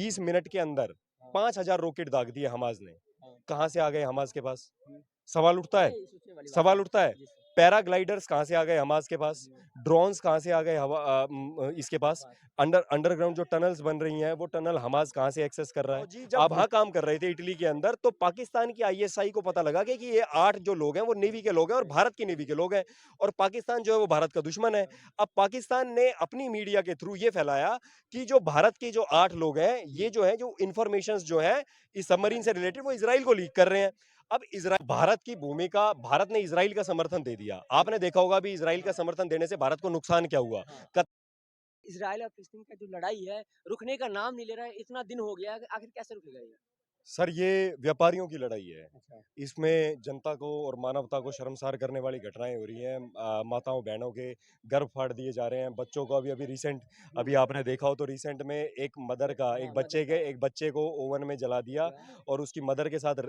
20 minute के अंदर 5,000 rocket दाग दिए हमास ने। कहाँ से आ गए हमास के पास? सवाल उठता है। सवाल उठता है। पैराग्लाइडर्स कहाँ से आ गए हमास के पास? ड्रोन्स कहाँ से आ गए इसके पास? अंडरग्राउंड जो टनल्स बन रही हैं वो टनल हमास कहाँ से एक्सेस कर रहा है? जी जब वहाँ काम कर रहे थे इटली के अंदर, तो पाकिस्तान की आईएसआई को पता लगा कि ये 8 जो लोग हैं वो नेवी के लोग हैं और भारत की नेवी के लोग हैं, और पाकिस्तान जो है वो भारत का दुश्मन है। अब पाकिस्तान ने अपनी मीडिया के थ्रू ये फैलाया कि जो भारत के जो 8 लोग हैं, ये जो है जो इंफॉर्मेशन जो है इस सबमरीन से रिलेटेड, वो इजराइल को लीक कर रहे हैं। अब इजराइल, भारत की भूमिका, भारत ने इजराइल का समर्थन दे दिया। आपने देखा होगा भी इजराइल का समर्थन देने से भारत को नुकसान क्या हुआ। इजराइल और फिलिस्तीन का जो लड़ाई है, रुकने का नाम नहीं ले रहा है, इतना दिन हो गया है, आखिर कैसे रुकेगा ये? सर ये व्यापारियों की लड़ाई है। अच्छा। इसमें जनता को और मानवता को शर्मसार करने वाली घटनाएं हो रही हैं। माताओं बहनों के गर्भ फाड़ दिए जा रहे हैं, बच्चों को अभी अभी रिसेंट, अभी आपने देखा हो तो रिसेंट में एक मदर का, एक बच्चे को ओवन में जला दिया और उसकी मदर के साथ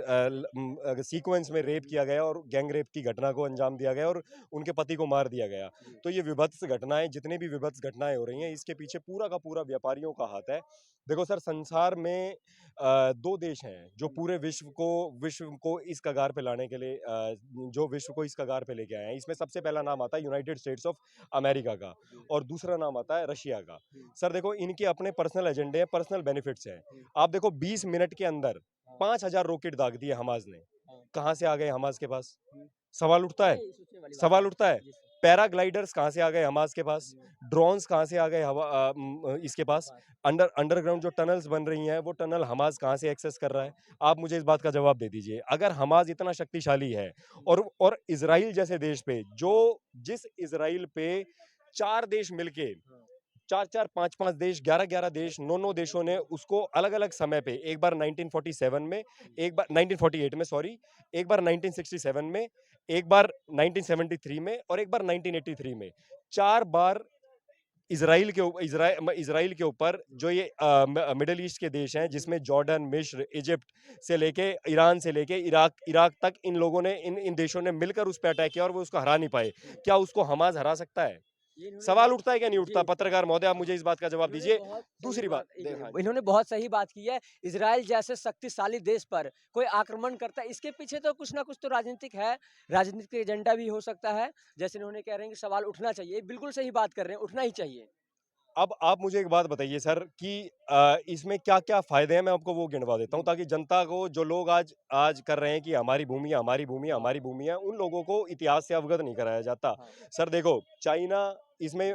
सीक्वेंस में रेप किया गया और गैंग रेप की घटना को अंजाम दिया गया और उनके पति को मार दिया गया। तो ये विभत्स घटनाएं, जितनी भी विभत्स घटनाएं हो रही हैं, इसके पीछे पूरा का पूरा व्यापारियों का हाथ है। देखो सर, संसार में 2 देश हैं जो पूरे विश्व को इस कगार पे लाने के लिए, जो विश्व को इस कगार पे लेके आए हैं। इसमें सबसे पहला नाम आता है यूनाइटेड स्टेट्स ऑफ अमेरिका का और दूसरा नाम आता है रशिया का। सर देखो, इनके अपने पर्सनल एजेंडे हैं, पर्सनल बेनिफिट्स हैं। आप देखो 20 मिनट के अंदर 5,000 रॉकेट दाग दिए हमास ने। कहाँ से आ गए हमास के पास? सवाल उठता है। सवाल उठता है। पैराग्लाइडर्स कहाँ से आ गए हमास के पास? ड्रोन्स कहाँ से आ गए इसके पास? अंडरग्राउंड जो टनल्स बन रही हैं वो टनल हमास कहाँ से एक्सेस कर रहा है? आप मुझे इस बात का जवाब दे दीजिए। अगर हमास इतना शक्तिशाली है और इजराइल जैसे देश पे, जिस इजराइल पे 4 देश मिलके, 4-4, 5-5 देश, 11-11 देश, 9-9 देशों ने उसको अलग-अलग समय पे, एक बार 1947 में, एक बार 1948 में सॉरी, एक बार 1967 में, एक बार 1973 में और एक बार 1983 में, 4 बार इजराइल के ऊपर जो ये मिडिल ईस्ट के देश हैं, जिसमें जॉर्डन, मिस्र, इजिप्ट से लेके ईरान से लेके इराक तक, इन लोगों ने, इन देशों ने मिलकर उस पर अटैक किया और वो उसको हरा नहीं पाए। क्या उसको हमास हरा सकता है? सवाल उठता है क्या नहीं उठता? पत्रकार महोदय, आप मुझे इस बात का जवाब दीजिए। दूसरी बात, हाँ जी। इन्होंने बहुत सही बात की है। इजराइल जैसे शक्तिशाली देश पर कोई आक्रमण करता है, इसके पीछे तो कुछ ना कुछ तो राजनीतिक है, राजनीतिक एजेंडा भी हो सकता है। जैसे इन्होंने कह रहे हैं कि सवाल उठना चाहिए, बिल्कुल सही बात कर रहे हैं, उठना ही चाहिए। अब आप मुझे एक बात बताइए सर कि इसमें क्या-क्या फ़ायदे हैं, मैं आपको वो गिनवा देता हूँ ताकि जनता को, जो लोग आज आज कर रहे हैं कि हमारी भूमि है, हमारी भूमि है, हमारी भूमि है, उन लोगों को इतिहास से अवगत नहीं कराया जाता। सर देखो, चाइना इसमें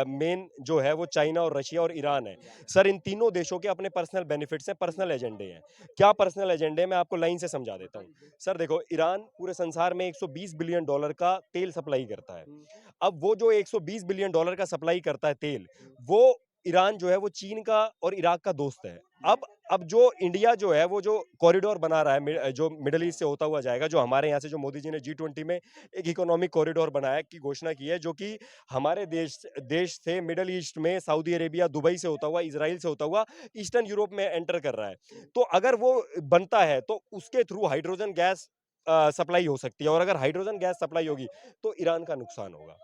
मेन जो है वो चाइना और रशिया और ईरान है। सर इन तीनों देशों के अपने पर्सनल बेनिफिट्स हैं, पर्सनल एजेंडे हैं। क्या पर्सनल एजेंडे हैं, मैं आपको लाइन से समझा देता हूँ। सर देखो, ईरान पूरे संसार में $120 बिलियन का तेल सप्लाई करता है। अब वो जो $120 बिलियन का सप्लाई करता है तेल, वो ईरान जो है वो चीन का और इराक का दोस्त है। अब जो इंडिया जो है वो जो कॉरिडोर बना रहा है, जो मिडल ईस्ट से होता हुआ जाएगा, जो हमारे यहाँ से, जो मोदी जी ने G20 में एक इकोनॉमिक कॉरिडोर बनाया की घोषणा की है, जो कि हमारे देश से मिडल ईस्ट में सऊदी अरेबिया, दुबई से होता हुआ, इजराइल से होता हुआ ईस्टर्न यूरोप में एंटर कर रहा है। तो अगर वो बनता है तो उसके थ्रू हाइड्रोजन गैस सप्लाई हो सकती है और अगर हाइड्रोजन गैस सप्लाई होगी तो ईरान का नुकसान होगा।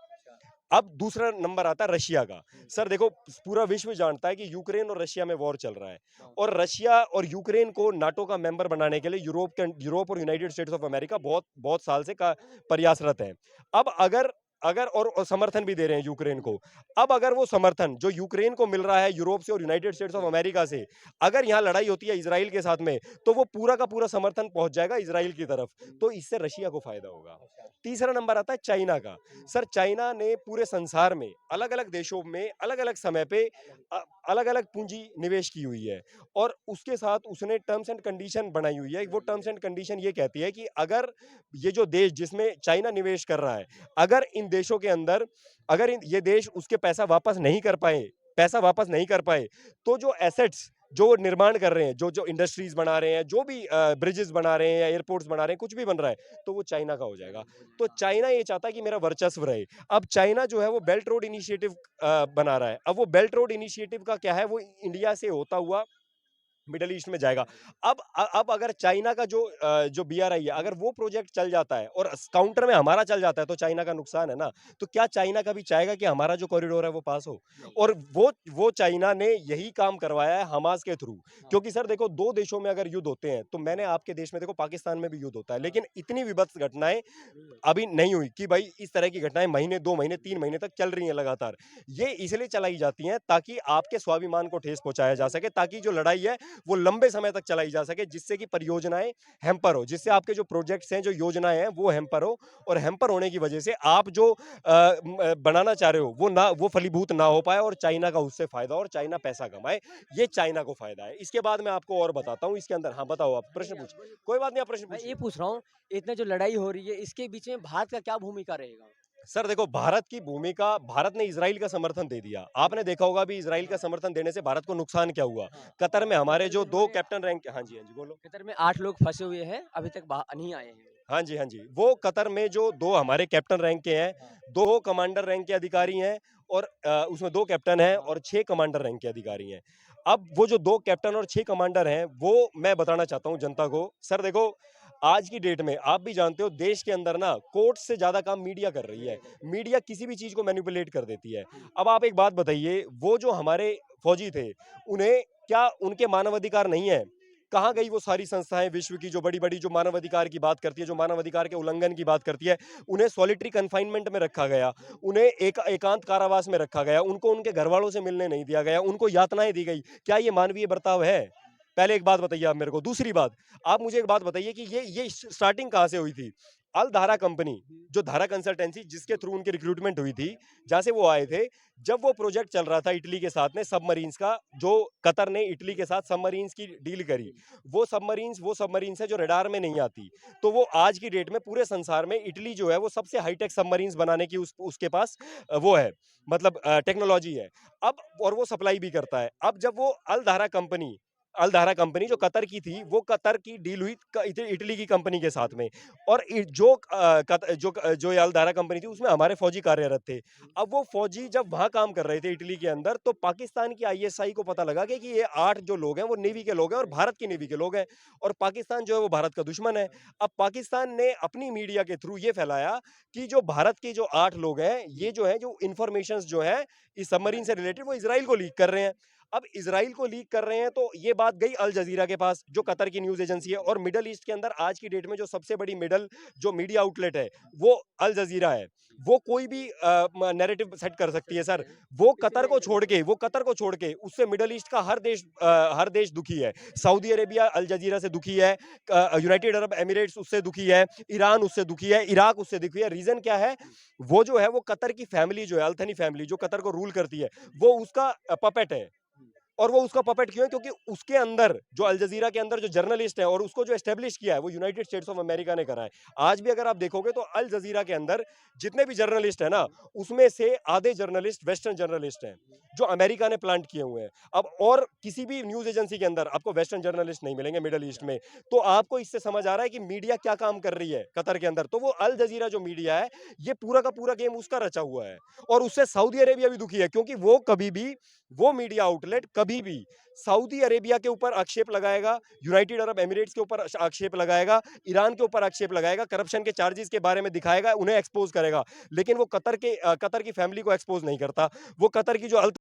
अब दूसरा नंबर आता है रशिया का। सर देखो, पूरा विश्व जानता है कि यूक्रेन और रशिया में वॉर चल रहा है और रशिया और यूक्रेन को नाटो का मेंबर बनाने के लिए यूरोप और यूनाइटेड स्टेट्स ऑफ अमेरिका बहुत बहुत साल से प्रयासरत है। अब अगर अगर और समर्थन भी दे रहे हैं यूक्रेन को। अब अगर वो समर्थन जो यूक्रेन को मिल रहा है यूरोप से और यूनाइटेड स्टेट्स ऑफ अमेरिका से, अगर यहाँ लड़ाई होती है इजराइल के साथ में, तो वो पूरा का पूरा समर्थन पहुंच जाएगा इजराइल की तरफ, तो इससे रशिया को फायदा होगा। तीसरा नंबर आता है चाइना का। सर चाइना ने पूरे संसार में अलग-अलग देशों में अलग-अलग समय पे अलग-अलग पूंजी निवेश की हुई है और उसके साथ उसने टर्म्स एंड कंडीशन बनाई हुई है। वो टर्म्स एंड कंडीशन ये कहती है कि अगर ये जो देश जिसमें चाइना निवेश कर रहा है, अगर इन देशों के अंदर, अगर ये देश उसके पैसा वापस नहीं कर पाए, तो जो एसेट्स जो निर्माण कर रहे हैं, जो इंडस्ट्रीज बना रहे हैं, जो भी ब्रिजेस बना रहे हैं या एयरपोर्ट्स बना रहे हैं, कुछ भी बन रहा है, तो वो चाइना का हो जाएगा। तो चाइना ये चाहता है कि मेरा वर्चस्व रहे। अब चाइना जो है वो बेल्ट रोड इनिशिएटिव बना रहा है। अब वो बेल्ट रोड इनिशिएटिव का क्या है, वो इंडिया से होता हुआ मिडल ईस्ट में जाएगा। अब अगर चाइना का जो बीआरआई है, अगर वो प्रोजेक्ट चल जाता है और काउंटर में हमारा चल जाता है, तो चाइना का नुकसान है ना। तो क्या चाइना कभी चाहेगा कि हमारा जो कॉरिडोर है वो पास हो? और वो चाइना ने यही काम करवाया है हमास के थ्रू। क्योंकि सर देखो, दो देशों में अगर युद्ध होते हैं, तो मैंने आपके देश में देखो, पाकिस्तान में भी युद्ध होता है, लेकिन इतनी विभत्स घटनाएं अभी नहीं हुई कि भाई इस तरह की घटनाएं महीने, 2 महीने, 3 महीने तक चल रही हैं लगातार। ये इसलिए चलाई जाती हैं ताकि आपके स्वाभिमान को ठेस पहुंचाया जा सके, ताकि जो लड़ाई है वो लंबे समय तक चलाई जा सके, जिससे कि परियोजनाएं हैम्पर हो, जिससे आपके जो प्रोजेक्ट्स हैं, जो योजनाएं हैं, वो हैम्पर हो। और हैम्पर होने की वजह से आप जो बनाना चाह रहे हो वो फलीभूत ना हो पाए, और चाइना का उससे फायदा हो और चाइना पैसा कमाए। ये चाइना को फायदा है। इसके बाद मैं आपको और बताता हूँ इसके अंदर। हाँ, बताओ, आप प्रश्न बोलिए आप, पूछिए। बोलिए। कोई बात नहीं, आप प्रश्न मैं पूछिए। ये पूछ रहा हूँ, इतने जो लड़ाई हो रही है, इसके बीच में भारत का क्या भूमिका रहेगा? सर देखो, भारत की भूमिका, भारत ने इजराइल का समर्थन दे दिया। आपने देखा होगा अभी इजराइल का समर्थन देने से भारत को नुकसान क्या हुआ। हाँ, कतर में हमारे कतर जो में 2 उन्होंने कैप्टन रैंक, हाँ जी, हाँ जी, बोलो। कतर में 8 लोग फँसे हुए हैं, अभी तक बाहर नहीं आए हैं। हाँ जी, हाँ जी। वो कतर में जो 2 हमारे कैप्टन रैंक के हैं, हाँ, 2 कमांडर रैंक के अधिकारी हैं, और उसमें 2 कैप्टन हैं हाँ, और 6 कमांडर रैंक के अधिकारी हैं। अब वो जो 2 कैप्टन और 6 कमांडर हैं, वो मैं बताना चाहता हूँ जनता को। सर देखो, आज की डेट में आप भी जानते हो, देश के अंदर ना कोर्ट से ज़्यादा काम मीडिया कर रही है। मीडिया किसी भी चीज़ को मैनिपुलेट कर देती है। हुँ, अब आप एक बात बताइए, वो जो हमारे फौजी थे, उन्हें क्या उनके मानवाधिकार नहीं है? कहाँ गई वो सारी संस्थाएँ विश्व की जो बड़ी-बड़ी, जो मानवाधिकार की बात करती है, जो मानवाधिकार के उल्लंघन की बात करती है? उन्हें सॉलिटरी कन्फाइनमेंट में रखा गया, उन्हें एकांत कारावास में रखा गया, उनको उनके घरवालों से मिलने नहीं दिया गया, उनको यातनाएँ दी गई। क्या ये मानवीय बर्ताव है? पहले एक बात बताइए आप मेरे को। दूसरी बात, आप मुझे एक बात बताइए कि ये स्टार्टिंग कहाँ से हुई थी? अल धारा कंपनी, जो धारा कंसल्टेंसी जिसके थ्रू उनकी रिक्रूटमेंट हुई थी, जहाँ से वो आए थे, जब वो प्रोजेक्ट चल रहा था इटली के साथ में सबमरीन्स का, जो कतर ने इटली के साथ सबमरीन्स की डील करी, वो सबमरीन्स है जो रडार में नहीं आती। तो वो आज की डेट में पूरे संसार में इटली जो है वो सबसे हाईटेक सबमरीन्स बनाने की उसके पास वो है, मतलब टेक्नोलॉजी है। अब और वो सप्लाई भी करता है। अब जब वो अल धारा कंपनी जो कतर की थी, वो कतर की डील हुई इटली की कंपनी के साथ में, और जो ये अल धारा कंपनी थी, उसमें हमारे फौजी कार्यरत थे। अब वो फौजी जब वहां काम कर रहे थे इटली के अंदर, तो पाकिस्तान की आईएसआई को पता लगा कि ये 8 जो लोग हैं वो नेवी के लोग हैं और भारत की नेवी के लोग हैं, और पाकिस्तान जो है वो भारत का दुश्मन है। अब पाकिस्तान ने अपनी मीडिया के थ्रू ये फैलाया कि जो भारत के जो 8 लोग हैं, ये जो है, जो इंफॉर्मेशन जो है इस सबमरीन से रिलेटेड, वो इसराइल को लीक कर रहे हैं। अब इसराइल को लीक कर रहे हैं, तो ये बात गई अल जजीरा के पास, जो कतर की न्यूज़ एजेंसी है। और मिडल ईस्ट के अंदर आज की डेट में जो सबसे बड़ी जो मीडिया आउटलेट है, वो अल जजीरा है। वो कोई भी नैरेटिव सेट कर सकती है सर। वो कतर को छोड़ के उससे मिडल ईस्ट का हर देश दुखी है। सऊदी अरेबिया अल जजीरा से दुखी है, यूनाइटेड अरब एमिरेट्स उससे दुखी है, ईरान उससे दुखी है, इराक उससे दुखी है। रीजन क्या है? वो जो है, वो कतर की फैमिली जो है, अल्थनी फैमिली, जो कतर को रूल करती है, वो उसका पपेट है। और वो उसका पपेट क्यों है? क्योंकि उसके अंदर, जो अल जजीरा के अंदर जो जर्नलिस्ट है, और उसको जो एस्टेब्लिश किया है, वो यूनाइटेड स्टेट्स ऑफ अमेरिका ने करा है। आज भी अगर आप देखोगे, तो अल जजीरा के अंदर जितने भी जर्नलिस्ट है ना, उसमें से आधे जर्नलिस्ट वेस्टर्न जर्नलिस्ट हैं, जो अमेरिका ने प्लांट किए हुए हैं। अब और किसी भी न्यूज एजेंसी के अंदर आपको वेस्टर्न जर्नलिस्ट नहीं मिलेंगे मिडल ईस्ट में। तो आपको इससे समझ आ रहा है कि मीडिया क्या काम कर रही है कतर के अंदर। तो वो अल जजीरा जो मीडिया है, ये पूरा का पूरा गेम उसका रचा हुआ है। और उससे सऊदी अरेबिया भी दुखी है, क्योंकि वो मीडिया आउटलेट कभी भी सऊदी अरेबिया के ऊपर आक्षेप लगाएगा, यूनाइटेड अरब एमिरेट्स के ऊपर आक्षेप लगाएगा, ईरान के ऊपर आक्षेप लगाएगा, करप्शन के चार्जेस के बारे में दिखाएगा, उन्हें एक्सपोज करेगा। लेकिन वो कतर की फैमिली को एक्सपोज नहीं करता। वो कतर की जो